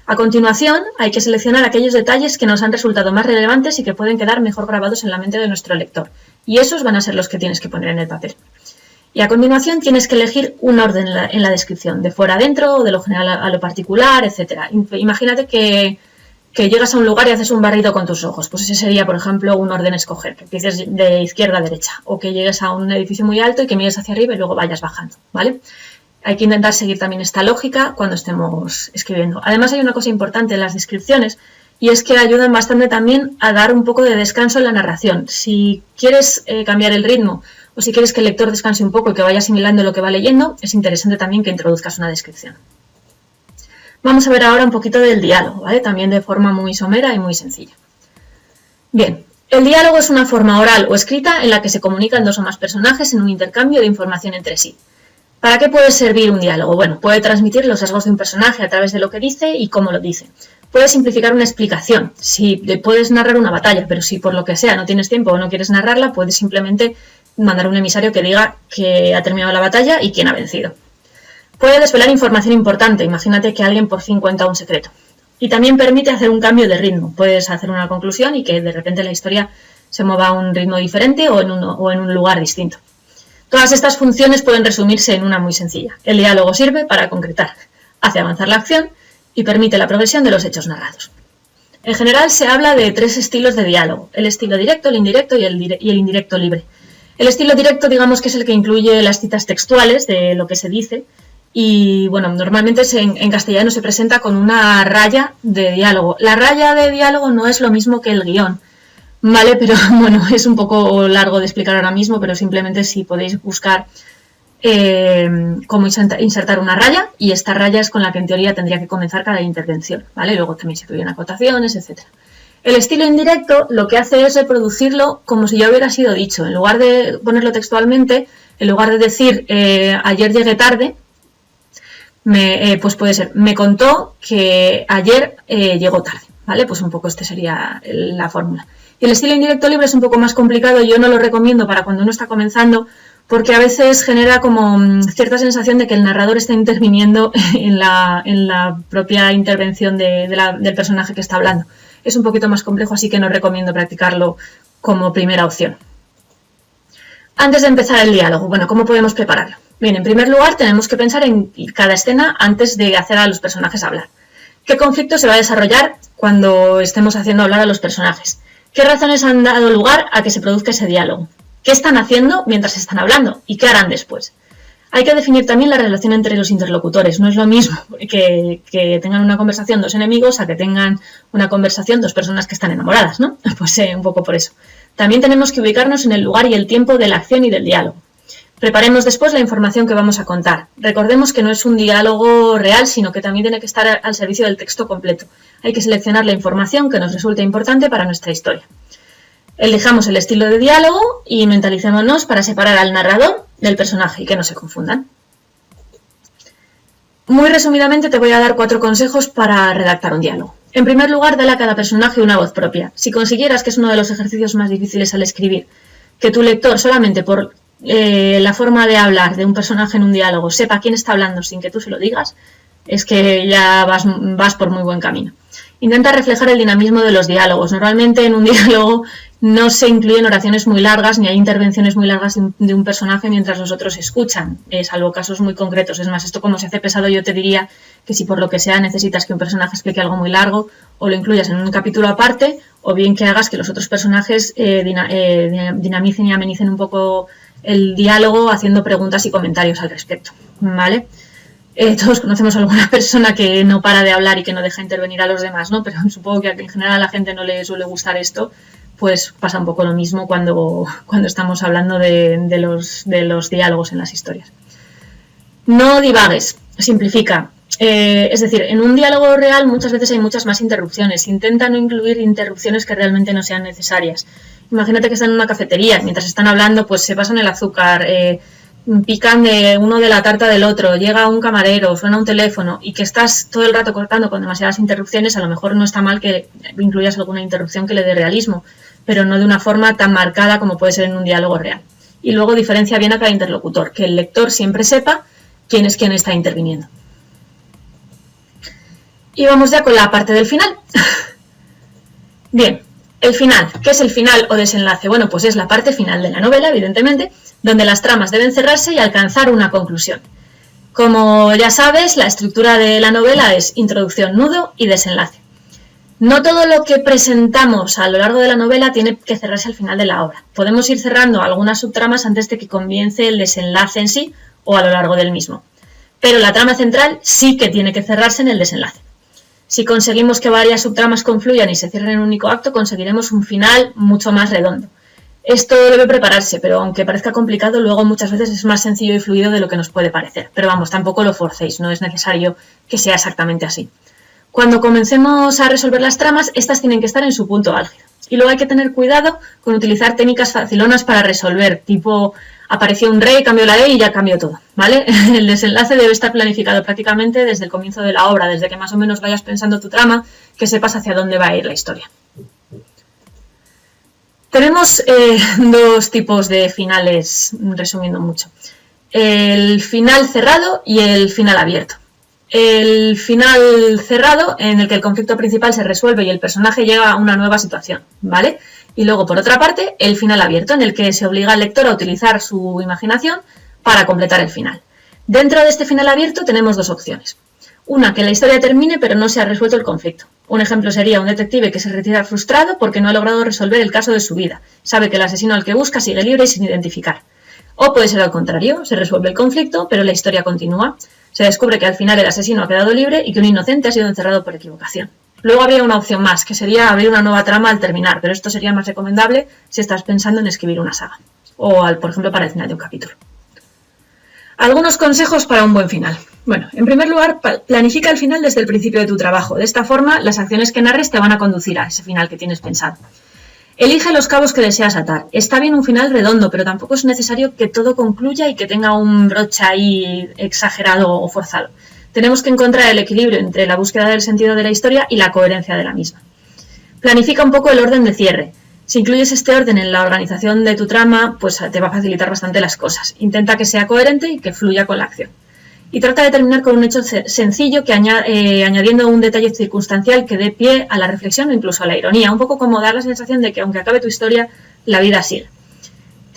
A continuación, hay que seleccionar aquellos detalles que nos han resultado más relevantes y que pueden quedar mejor grabados en la mente de nuestro lector. Y esos van a ser los que tienes que poner en el papel. Y a continuación tienes que elegir un orden en la descripción, de fuera a dentro, o de lo general a lo particular, etc. Imagínate que llegas a un lugar y haces un barrido con tus ojos. Pues ese sería, por ejemplo, un orden a escoger, que empieces de izquierda a derecha, o que llegues a un edificio muy alto y que mires hacia arriba y luego vayas bajando, ¿vale? Hay que intentar seguir también esta lógica cuando estemos escribiendo. Además, hay una cosa importante en las descripciones, y es que ayudan bastante también a dar un poco de descanso en la narración. Si quieres cambiar el ritmo, o si quieres que el lector descanse un poco y que vaya asimilando lo que va leyendo, es interesante también que introduzcas una descripción. Vamos a ver ahora un poquito del diálogo, ¿vale? También de forma muy somera y muy sencilla. Bien, el diálogo es una forma oral o escrita en la que se comunican dos o más personajes en un intercambio de información entre sí. ¿Para qué puede servir un diálogo? Bueno, puede transmitir los rasgos de un personaje a través de lo que dice y cómo lo dice. Puede simplificar una explicación. Si puedes narrar una batalla, pero si por lo que sea no tienes tiempo o no quieres narrarla, puedes simplemente mandar un emisario que diga que ha terminado la batalla y quién ha vencido. Puede desvelar información importante. Imagínate que alguien por fin cuenta un secreto. Y también permite hacer un cambio de ritmo. Puedes hacer una conclusión y que de repente la historia se mueva a un ritmo diferente o en un lugar distinto. Todas estas funciones pueden resumirse en una muy sencilla. El diálogo sirve para concretar, hace avanzar la acción y permite la progresión de los hechos narrados. En general se habla de tres estilos de diálogo: el estilo directo, el indirecto y el indirecto libre. El estilo directo, digamos que es el que incluye las citas textuales de lo que se dice y, bueno, normalmente en castellano se presenta con una raya de diálogo. La raya de diálogo no es lo mismo que el guión, ¿vale? Pero bueno, es un poco largo de explicar ahora mismo, pero simplemente si podéis buscar cómo insertar una raya, y esta raya es con la que en teoría tendría que comenzar cada intervención, ¿vale? Luego también se incluyen acotaciones, etc. El estilo indirecto lo que hace es reproducirlo como si ya hubiera sido dicho. En lugar de ponerlo textualmente, en lugar de decir ayer llegué tarde, pues puede ser, me contó que ayer llegó tarde, ¿vale? Pues un poco esta sería la fórmula. Y el estilo indirecto libre es un poco más complicado, yo no lo recomiendo para cuando uno está comenzando, porque a veces genera como cierta sensación de que el narrador está interviniendo en la propia intervención del personaje que está hablando. Es un poquito más complejo, así que no recomiendo practicarlo como primera opción. Antes de empezar el diálogo, bueno, ¿cómo podemos prepararlo? Bien, en primer lugar tenemos que pensar en cada escena antes de hacer a los personajes hablar. ¿Qué conflicto se va a desarrollar cuando estemos haciendo hablar a los personajes? ¿Qué razones han dado lugar a que se produzca ese diálogo? ¿Qué están haciendo mientras están hablando? ¿Y qué harán después? Hay que definir también la relación entre los interlocutores. No es lo mismo que tengan una conversación dos enemigos a que tengan una conversación dos personas que están enamoradas, ¿no? Pues un poco por eso. También tenemos que ubicarnos en el lugar y el tiempo de la acción y del diálogo. Preparemos después la información que vamos a contar. Recordemos que no es un diálogo real, sino que también tiene que estar al servicio del texto completo. Hay que seleccionar la información que nos resulte importante para nuestra historia. Elijamos el estilo de diálogo y mentalicémonos para separar al narrador del personaje y que no se confundan. Muy resumidamente te voy a dar 4 consejos para redactar un diálogo. En primer lugar, dale a cada personaje una voz propia. Si consiguieras, que es uno de los ejercicios más difíciles al escribir, que tu lector solamente por la forma de hablar de un personaje en un diálogo sepa quién está hablando sin que tú se lo digas, es que ya vas por muy buen camino. Intenta reflejar el dinamismo de los diálogos. Normalmente en un diálogo no se incluyen oraciones muy largas ni hay intervenciones muy largas de un personaje mientras los otros escuchan, salvo casos muy concretos. Es más, esto como se hace pesado, yo te diría que si por lo que sea necesitas que un personaje explique algo muy largo, o lo incluyas en un capítulo aparte, o bien que hagas que los otros personajes dinamicen y amenicen un poco el diálogo haciendo preguntas y comentarios al respecto, ¿vale? Todos conocemos a alguna persona que no para de hablar y que no deja intervenir a los demás, ¿no? Pero supongo que en general a la gente no le suele gustar esto, pues pasa un poco lo mismo cuando estamos hablando de los diálogos en las historias. No divagues, simplifica. Es decir, en un diálogo real muchas veces hay muchas más interrupciones. Intenta no incluir interrupciones que realmente no sean necesarias. Imagínate que están en una cafetería, mientras están hablando, pues se pasan el azúcar, pican de uno de la tarta del otro, llega un camarero, suena un teléfono y que estás todo el rato cortando con demasiadas interrupciones. A lo mejor no está mal que incluyas alguna interrupción que le dé realismo, pero no de una forma tan marcada como puede ser en un diálogo real. Y luego diferencia bien a cada interlocutor, que el lector siempre sepa quién es quien está interviniendo. Y vamos ya con la parte del final. Bien, el final. ¿Qué es el final o desenlace? Bueno, pues es la parte final de la novela, evidentemente, donde las tramas deben cerrarse y alcanzar una conclusión. Como ya sabes, la estructura de la novela es introducción, nudo y desenlace. No todo lo que presentamos a lo largo de la novela tiene que cerrarse al final de la obra. Podemos ir cerrando algunas subtramas antes de que comience el desenlace en sí o a lo largo del mismo. Pero la trama central sí que tiene que cerrarse en el desenlace. Si conseguimos que varias subtramas confluyan y se cierren en un único acto, conseguiremos un final mucho más redondo. Esto debe prepararse, pero aunque parezca complicado, luego muchas veces es más sencillo y fluido de lo que nos puede parecer. Pero vamos, tampoco lo forcéis, no es necesario que sea exactamente así. Cuando comencemos a resolver las tramas, estas tienen que estar en su punto álgido. Y luego hay que tener cuidado con utilizar técnicas facilonas para resolver, tipo apareció un rey, cambió la ley y ya cambió todo, ¿vale? El desenlace debe estar planificado prácticamente desde el comienzo de la obra, desde que más o menos vayas pensando tu trama, que sepas hacia dónde va a ir la historia. Tenemos dos tipos de finales, resumiendo mucho. El final cerrado y el final abierto. El final cerrado, en el que el conflicto principal se resuelve y el personaje llega a una nueva situación, ¿vale? Y luego, por otra parte, el final abierto, en el que se obliga al lector a utilizar su imaginación para completar el final. Dentro de este final abierto tenemos dos opciones. Una, que la historia termine pero no se ha resuelto el conflicto. Un ejemplo sería un detective que se retira frustrado porque no ha logrado resolver el caso de su vida. Sabe que el asesino al que busca sigue libre y sin identificar. O puede ser al contrario, se resuelve el conflicto pero la historia continúa. Se descubre que al final el asesino ha quedado libre y que un inocente ha sido encerrado por equivocación. Luego habría una opción más, que sería abrir una nueva trama al terminar, pero esto sería más recomendable si estás pensando en escribir una saga, o por ejemplo para el final de un capítulo. Algunos consejos para un buen final. Bueno, en primer lugar, planifica el final desde el principio de tu trabajo. De esta forma, las acciones que narres te van a conducir a ese final que tienes pensado. Elige los cabos que deseas atar. Está bien un final redondo, pero tampoco es necesario que todo concluya y que tenga un broche ahí exagerado o forzado. Tenemos que encontrar el equilibrio entre la búsqueda del sentido de la historia y la coherencia de la misma. Planifica un poco el orden de cierre. Si incluyes este orden en la organización de tu trama, pues te va a facilitar bastante las cosas. Intenta que sea coherente y que fluya con la acción. Y trata de terminar con un hecho sencillo que añadiendo un detalle circunstancial que dé pie a la reflexión o incluso a la ironía. Un poco como dar la sensación de que aunque acabe tu historia, la vida sigue.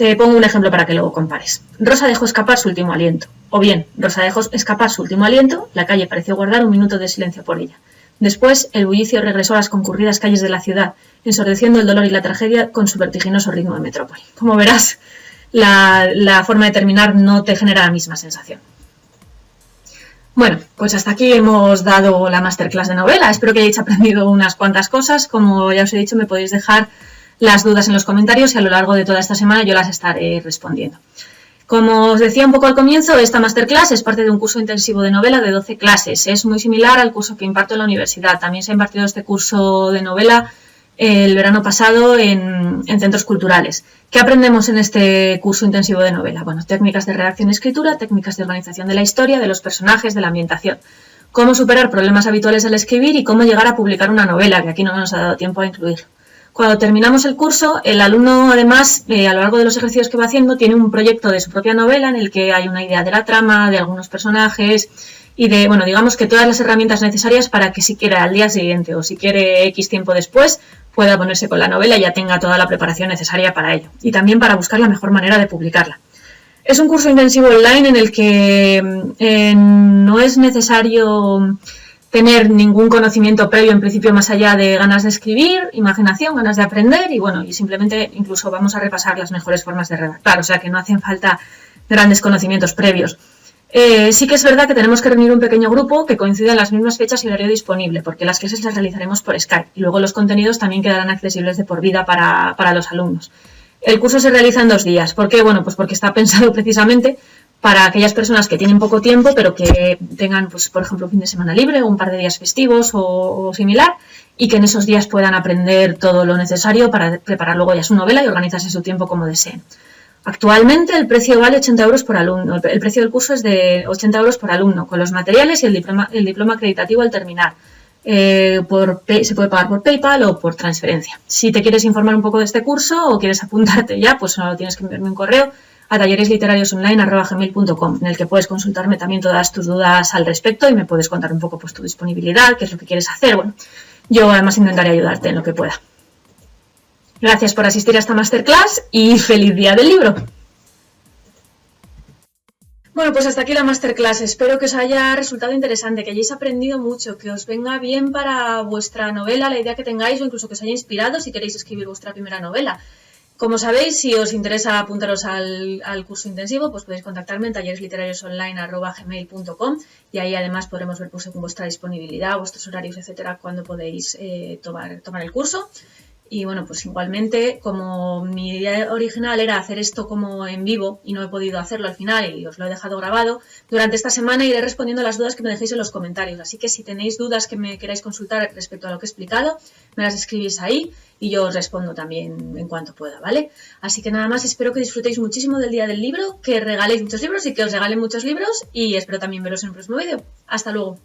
Te pongo un ejemplo para que luego compares. Rosa dejó escapar su último aliento. O bien, Rosa dejó escapar su último aliento, la calle pareció guardar un minuto de silencio por ella. Después, el bullicio regresó a las concurridas calles de la ciudad, ensordeciendo el dolor y la tragedia con su vertiginoso ritmo de metrópoli. Como verás, la forma de terminar no te genera la misma sensación. Bueno, pues hasta aquí hemos dado la masterclass de novela. Espero que hayáis aprendido unas cuantas cosas. Como ya os he dicho, me podéis dejar las dudas en los comentarios y a lo largo de toda esta semana yo las estaré respondiendo. Como os decía un poco al comienzo, esta masterclass es parte de un curso intensivo de novela de 12 clases. Es muy similar al curso que imparto en la universidad. También se ha impartido este curso de novela el verano pasado en centros culturales. ¿Qué aprendemos en este curso intensivo de novela? Bueno, técnicas de redacción y escritura, técnicas de organización de la historia, de los personajes, de la ambientación. Cómo superar problemas habituales al escribir y cómo llegar a publicar una novela, que aquí no nos ha dado tiempo a incluir. Cuando terminamos el curso, el alumno, además, a lo largo de los ejercicios que va haciendo, tiene un proyecto de su propia novela en el que hay una idea de la trama, de algunos personajes y de, bueno, digamos que todas las herramientas necesarias para que si quiere al día siguiente o si quiere X tiempo después, pueda ponerse con la novela y ya tenga toda la preparación necesaria para ello. Y también para buscar la mejor manera de publicarla. Es un curso intensivo online en el que no es necesario tener ningún conocimiento previo en principio más allá de ganas de escribir, imaginación, ganas de aprender y bueno, y simplemente incluso vamos a repasar las mejores formas de redactar, o sea que no hacen falta grandes conocimientos previos. Sí que es verdad que tenemos que reunir un pequeño grupo que coincida en las mismas fechas y horario disponible, porque las clases las realizaremos por Skype y luego los contenidos también quedarán accesibles de por vida para los alumnos. El curso se realiza en 2 días. ¿Por qué? Bueno, pues porque está pensado precisamente para aquellas personas que tienen poco tiempo, pero que tengan, pues, por ejemplo, un fin de semana libre o un par de días festivos o similar, y que en esos días puedan aprender todo lo necesario para preparar luego ya su novela y organizarse su tiempo como deseen. Actualmente el precio vale 80 euros por alumno. El precio del curso es de 80 euros por alumno, con los materiales y el diploma acreditativo al terminar. Se puede pagar por PayPal o por transferencia. Si te quieres informar un poco de este curso o quieres apuntarte ya, pues solo tienes que enviarme un correo a talleresliterariosonline@gmail.com, en el que puedes consultarme también todas tus dudas al respecto y me puedes contar un poco pues tu disponibilidad, qué es lo que quieres hacer. Bueno, yo además intentaré ayudarte en lo que pueda. Gracias por asistir a esta masterclass y feliz día del libro. Bueno, pues hasta aquí la masterclass. Espero que os haya resultado interesante, que hayáis aprendido mucho, que os venga bien para vuestra novela, la idea que tengáis o incluso que os haya inspirado si queréis escribir vuestra primera novela. Como sabéis, si os interesa apuntaros al curso intensivo, pues podéis contactarme en talleresliterariosonline@gmail.com y ahí además podremos ver pues, según vuestra disponibilidad, vuestros horarios, etcétera, cuándo podéis tomar el curso. Y bueno, pues igualmente, como mi idea original era hacer esto como en vivo y no he podido hacerlo al final y os lo he dejado grabado, durante esta semana iré respondiendo a las dudas que me dejéis en los comentarios. Así que si tenéis dudas que me queráis consultar respecto a lo que he explicado, me las escribís ahí y yo os respondo también en cuanto pueda, ¿vale? Así que nada más, espero que disfrutéis muchísimo del Día del Libro, que regaléis muchos libros y que os regalen muchos libros y espero también veros en el próximo vídeo. ¡Hasta luego!